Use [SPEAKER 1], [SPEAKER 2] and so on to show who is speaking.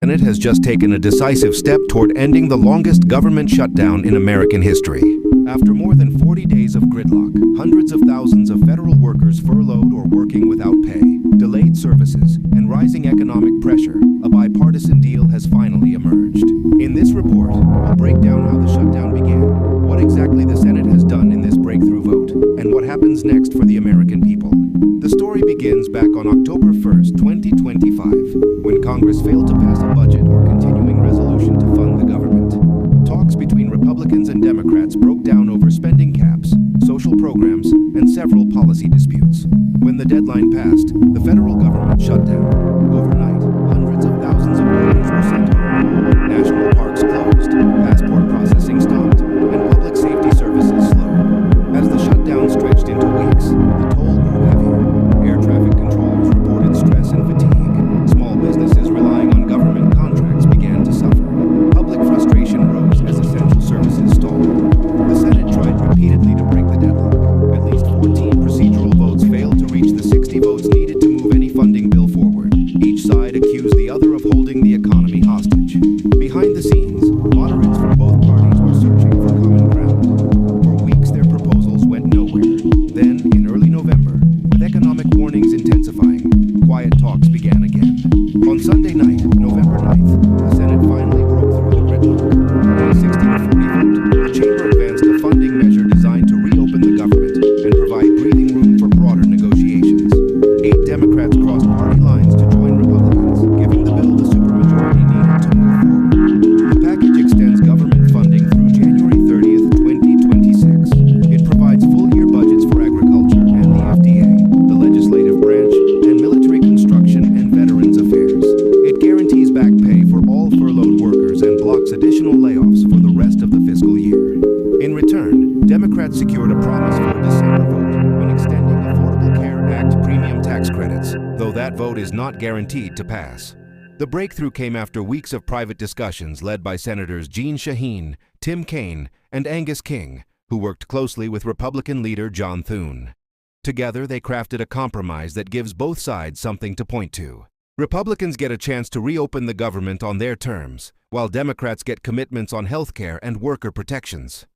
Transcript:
[SPEAKER 1] Senate has just taken a decisive step toward ending the longest government shutdown in American history. After more than 40 days of gridlock, hundreds of thousands of federal workers furloughed or working without pay, delayed services, and rising economic pressure, a bipartisan deal has finally emerged. In this report, we'll break down how the shutdown began, what exactly the Senate has done in this breakthrough vote, and what happens next for the American people. The story begins back on October 1st, 2025, when Congress failed to pass a budget or continuing resolution to fund the government. Talks between Republicans and Democrats broke down over spending caps, social programs, and several policy disputes. When the deadline passed, the federal government shut down. Overnight, hundreds of thousands of workers were sent home. National parks closed, passport processing stopped, and public safety services slowed. As the shutdown stretched into weeks, the toll grew heavier. Air traffic controllers reported stress and fatigue. Small businesses relying on government contracts began to suffer. Public frustration rose as essential services stalled. The Senate tried repeatedly to break the deadlock. At least 14 procedural votes failed to reach the 60 votes needed to move any funding bill forward. Each side accused the other of holding the economy hostage. Behind the scenes, moderates from both parties were searching for common ground. For weeks, their proposals went nowhere. Then, in early November, with economic warnings intensifying, quiet talks began again. On Sunday night, November 9th, the Senate finally broke through the gridlock. In a 60-40 vote, the chamber advanced a funding measure designed to reopen the government and provide breathing room for broader negotiations. 8 Democrats crossed party lines to join Republicans, giving the bill the supermajority needed to move forward. The package extends government funding through January 30th, 2026. It provides full-year budgets for agriculture and the FDA, the legislative branch, and military construction and veterans affairs. It guarantees back pay for all furloughed workers and blocks additional layoffs for the rest of the fiscal year. In return, Democrats secured a promise for a December vote on extending Affordable Care Act premium tax credits, though that vote is not guaranteed to pass. The breakthrough came after weeks of private discussions led by Senators Jeanne Shaheen, Tim Kaine, and Angus King, who worked closely with Republican leader John Thune. Together, they crafted a compromise that gives both sides something to point to. Republicans get a chance to reopen the government on their terms, while Democrats get commitments on health care and worker protections.